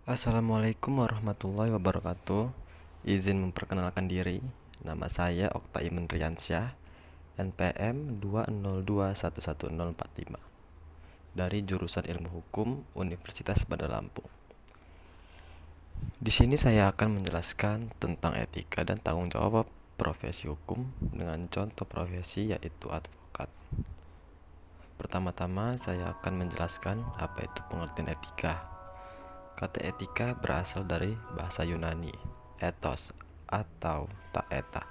Assalamualaikum warahmatullahi wabarakatuh. Izin memperkenalkan diri. Nama saya Okta Iman Riansyah, NPM 202111045 dari jurusan Ilmu Hukum Universitas Bandar Lampung. Di sini saya akan menjelaskan tentang etika dan tanggung jawab profesi hukum dengan contoh profesi yaitu advokat. Pertama-tama saya akan menjelaskan apa itu pengertian etika. Kata etika berasal dari bahasa Yunani, ethos atau taeta,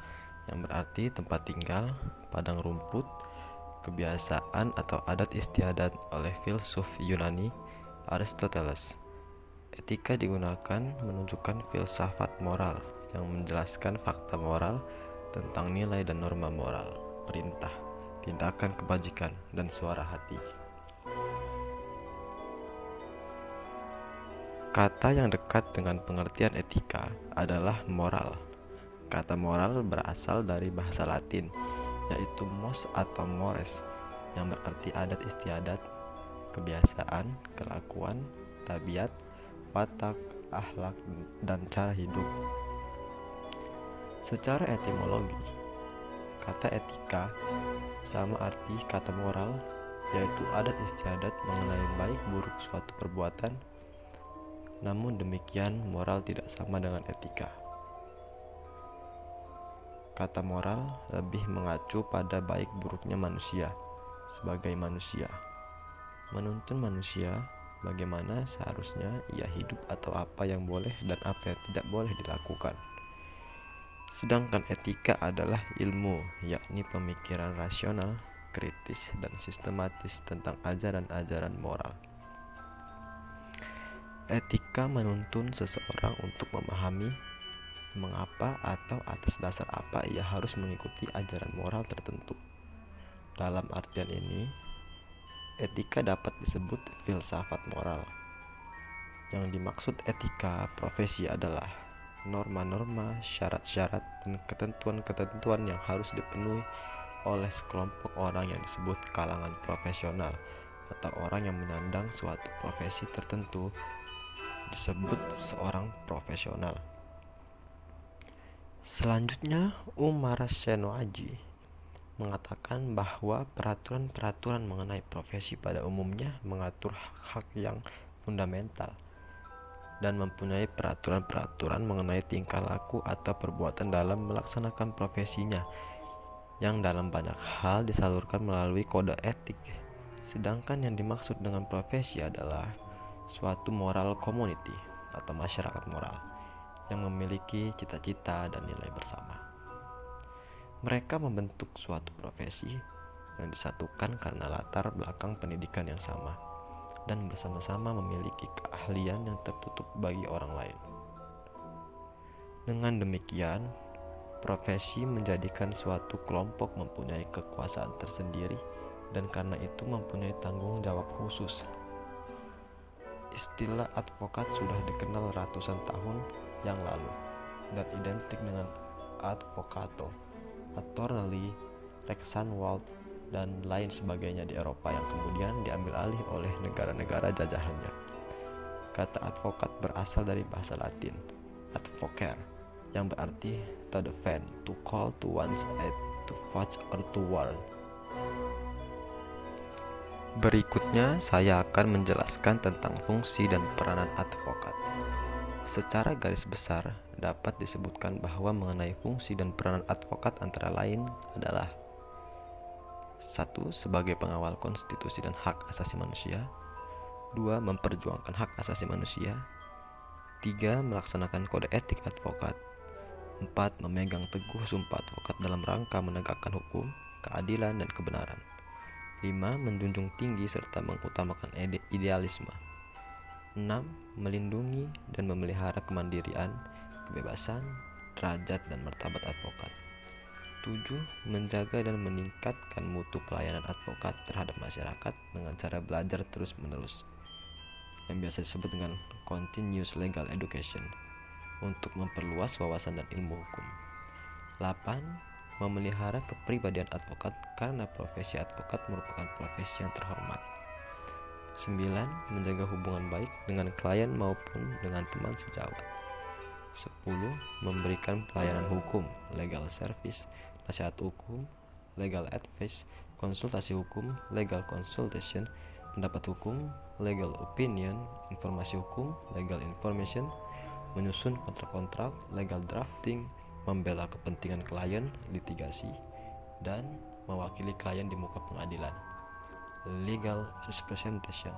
yang berarti tempat tinggal, padang rumput, kebiasaan atau adat istiadat oleh filsuf Yunani Aristoteles. Etika digunakan menunjukkan filsafat moral yang menjelaskan fakta moral tentang nilai dan norma moral, perintah, tindakan kebajikan, dan suara hati. Kata yang dekat dengan pengertian etika adalah moral. Kata moral berasal dari bahasa Latin, yaitu mos atau mores, yang berarti adat istiadat, kebiasaan, kelakuan, tabiat, watak, akhlak, dan cara hidup. Secara etimologi, kata etika sama arti kata moral, yaitu adat istiadat mengenai baik buruk suatu perbuatan. Namun demikian, moral tidak sama dengan etika. Kata moral lebih mengacu pada baik buruknya manusia sebagai manusia, menuntun manusia bagaimana seharusnya ia hidup atau apa yang boleh dan apa yang tidak boleh dilakukan. Sedangkan etika adalah ilmu, yakni pemikiran rasional, kritis, dan sistematis tentang ajaran-ajaran moral. Etika menuntun seseorang untuk memahami mengapa atau atas dasar apa ia harus mengikuti ajaran moral tertentu. Dalam artian ini, etika dapat disebut filsafat moral. Yang dimaksud etika profesi adalah norma-norma, syarat-syarat, dan ketentuan-ketentuan yang harus dipenuhi oleh sekelompok orang yang disebut kalangan profesional atau orang yang menyandang suatu profesi tertentu disebut seorang profesional. Selanjutnya, Umar Seno Aji mengatakan bahwa peraturan-peraturan mengenai profesi pada umumnya mengatur hak-hak yang fundamental dan mempunyai peraturan-peraturan mengenai tingkah laku atau perbuatan dalam melaksanakan profesinya yang dalam banyak hal disalurkan melalui kode etik. Sedangkan yang dimaksud dengan profesi adalah suatu moral community atau masyarakat moral yang memiliki cita-cita dan nilai bersama. Mereka membentuk suatu profesi yang disatukan karena latar belakang pendidikan yang sama dan bersama-sama memiliki keahlian yang tertutup bagi orang lain. Dengan demikian, profesi menjadikan suatu kelompok mempunyai kekuasaan tersendiri dan karena itu mempunyai tanggung jawab khusus. Istilah advokat sudah dikenal ratusan tahun yang lalu dan identik dengan advocato, attorney, Rechtsanwalt, dan lain sebagainya di Eropa yang kemudian diambil alih oleh negara-negara jajahannya. Kata advokat berasal dari bahasa Latin advocare, yang berarti to defend, to call to one's aid, to vouch or to warn. Berikutnya saya akan menjelaskan tentang fungsi dan peranan advokat. Secara garis besar dapat disebutkan bahwa mengenai fungsi dan peranan advokat antara lain adalah 1. Sebagai pengawal konstitusi dan hak asasi manusia. 2. Memperjuangkan hak asasi manusia. 3. Melaksanakan kode etik advokat. 4. Memegang teguh sumpah advokat dalam rangka menegakkan hukum, keadilan, dan kebenaran. 5. Menjunjung tinggi serta mengutamakan idealisme. 6. Melindungi dan memelihara kemandirian, kebebasan, derajat, dan martabat advokat. 7. Menjaga dan meningkatkan mutu pelayanan advokat terhadap masyarakat dengan cara belajar terus-menerus, yang biasa disebut dengan continuous legal education, untuk memperluas wawasan dan ilmu hukum. 8. Memelihara kepribadian advokat karena profesi advokat merupakan profesi yang terhormat. 9. Menjaga hubungan baik dengan klien maupun dengan teman sejawat. 10. Memberikan pelayanan hukum, legal service, nasihat hukum, legal advice, konsultasi hukum, legal consultation, pendapat hukum, legal opinion, informasi hukum, legal information, menyusun kontrak-kontrak, legal drafting, membela kepentingan klien, litigasi, dan mewakili klien di muka pengadilan, legal representation.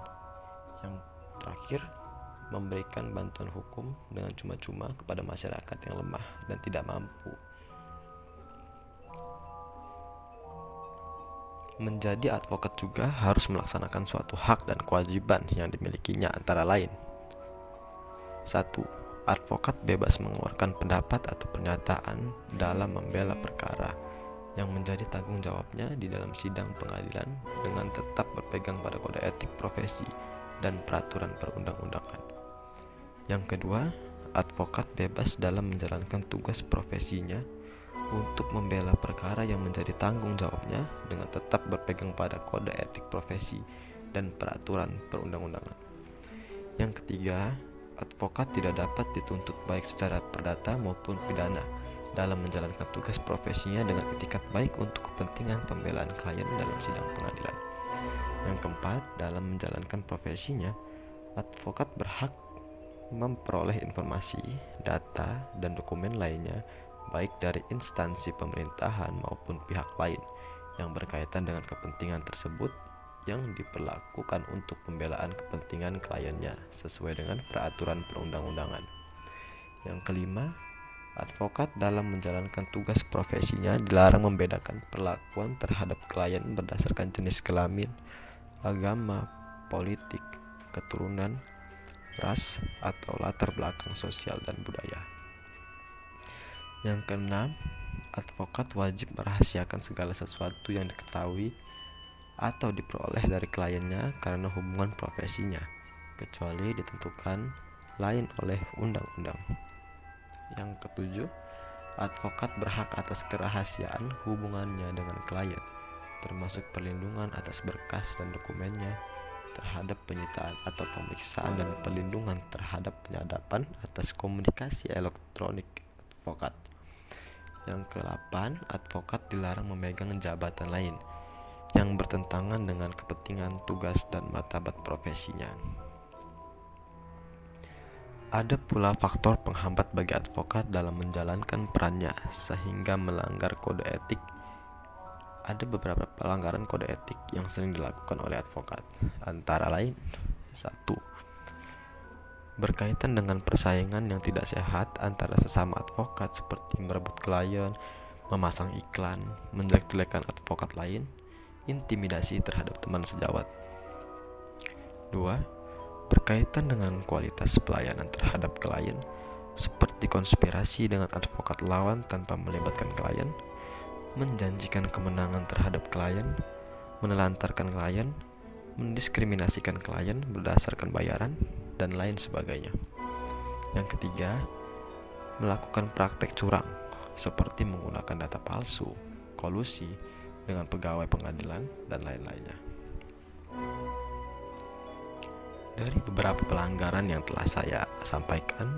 Yang terakhir, memberikan bantuan hukum dengan cuma-cuma kepada masyarakat yang lemah dan tidak mampu. Menjadi advokat juga harus melaksanakan suatu hak dan kewajiban yang dimilikinya, antara lain: 1. Advokat bebas mengeluarkan pendapat atau pernyataan dalam membela perkara yang menjadi tanggung jawabnya di dalam sidang pengadilan dengan tetap berpegang pada kode etik profesi dan peraturan perundang-undangan. Yang kedua, advokat bebas dalam menjalankan tugas profesinya untuk membela perkara yang menjadi tanggung jawabnya dengan tetap berpegang pada kode etik profesi dan peraturan perundang-undangan. Yang ketiga, advokat tidak dapat dituntut baik secara perdata maupun pidana dalam menjalankan tugas profesinya dengan itikat baik untuk kepentingan pembelaan klien dalam sidang pengadilan. Yang keempat, dalam menjalankan profesinya, advokat berhak memperoleh informasi, data, dan dokumen lainnya baik dari instansi pemerintahan maupun pihak lain yang berkaitan dengan kepentingan tersebut yang diperlakukan untuk pembelaan kepentingan kliennya sesuai dengan peraturan perundang-undangan. Yang kelima, advokat dalam menjalankan tugas profesinya dilarang membedakan perlakuan terhadap klien berdasarkan jenis kelamin, agama, politik, keturunan, ras, atau latar belakang sosial dan budaya. Yang keenam, advokat wajib merahasiakan segala sesuatu yang diketahui atau diperoleh dari kliennya karena hubungan profesinya, kecuali ditentukan lain oleh undang-undang. Yang ketujuh, advokat berhak atas kerahasiaan hubungannya dengan klien, termasuk perlindungan atas berkas dan dokumennya terhadap penyitaan atau pemeriksaan dan perlindungan terhadap penyadapan atas komunikasi elektronik advokat. Yang ke-8, advokat dilarang memegang jabatan lain yang bertentangan dengan kepentingan tugas dan martabat profesinya. Ada pula faktor penghambat bagi advokat dalam menjalankan perannya sehingga melanggar kode etik. Ada beberapa pelanggaran kode etik yang sering dilakukan oleh advokat, antara lain: 1. Berkaitan dengan persaingan yang tidak sehat antara sesama advokat seperti merebut klien, memasang iklan, menjelek-jelekan advokat lain, intimidasi terhadap teman sejawat. 2. Berkaitan dengan kualitas pelayanan terhadap klien, seperti konspirasi dengan advokat lawan tanpa melibatkan klien, menjanjikan kemenangan terhadap klien, menelantarkan klien, mendiskriminasikan klien berdasarkan bayaran, dan lain sebagainya. Yang ketiga, melakukan praktek curang, seperti menggunakan data palsu, kolusi dengan pegawai pengadilan, dan lain-lainnya. Dari beberapa pelanggaran yang telah saya sampaikan,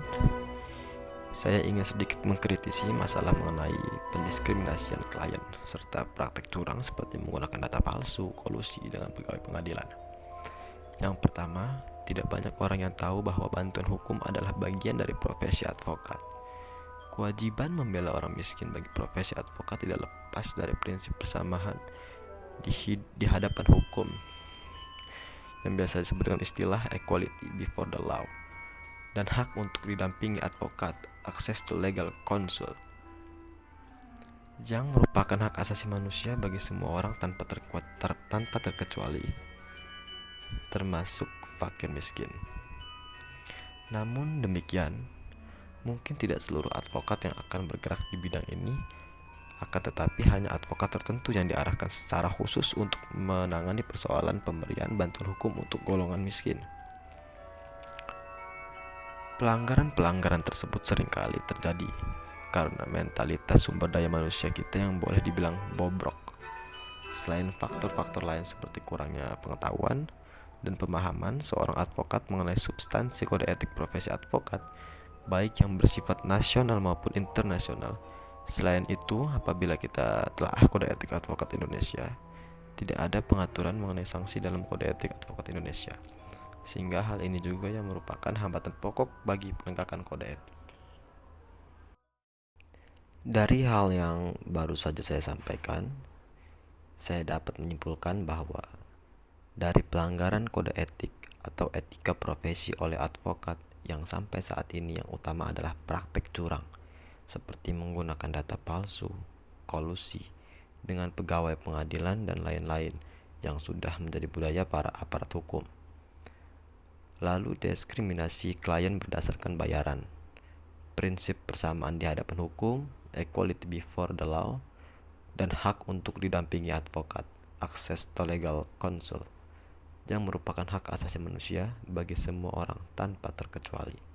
saya ingin sedikit mengkritisi masalah mengenai pendiskriminasian klien serta praktek curang seperti menggunakan data palsu, kolusi dengan pegawai pengadilan. Yang pertama, tidak banyak orang yang tahu bahwa bantuan hukum adalah bagian dari profesi advokat. Kewajiban membela orang miskin bagi profesi advokat tidak lepas dari prinsip persamaan di hadapan hukum, yang biasa disebut dengan istilah equality before the law, dan hak untuk didampingi advokat, access to legal counsel, yang merupakan hak asasi manusia bagi semua orang tanpa terkecuali, termasuk fakir miskin. Namun demikian, mungkin tidak seluruh advokat yang akan bergerak di bidang ini, akan tetapi hanya advokat tertentu yang diarahkan secara khusus untuk menangani persoalan pemberian bantuan hukum untuk golongan miskin. Pelanggaran-pelanggaran tersebut seringkali terjadi karena mentalitas sumber daya manusia kita yang boleh dibilang bobrok. Selain faktor-faktor lain seperti kurangnya pengetahuan dan pemahaman seorang advokat mengenai substansi kode etik profesi advokat, baik yang bersifat nasional maupun internasional. Selain itu, apabila kita telah kode etik advokat Indonesia, tidak ada pengaturan mengenai sanksi dalam kode etik advokat Indonesia, sehingga hal ini juga yang merupakan hambatan pokok bagi penegakan kode etik. Dari hal yang baru saja saya sampaikan, saya dapat menyimpulkan bahwa dari pelanggaran kode etik atau etika profesi oleh advokat yang sampai saat ini yang utama adalah praktek curang, seperti menggunakan data palsu, kolusi dengan pegawai pengadilan dan lain-lain yang sudah menjadi budaya para aparat hukum. Lalu diskriminasi klien berdasarkan bayaran, prinsip persamaan di hadapan hukum, equality before the law, dan hak untuk didampingi advokat, access to legal counsel, yang merupakan hak asasi manusia bagi semua orang tanpa terkecuali.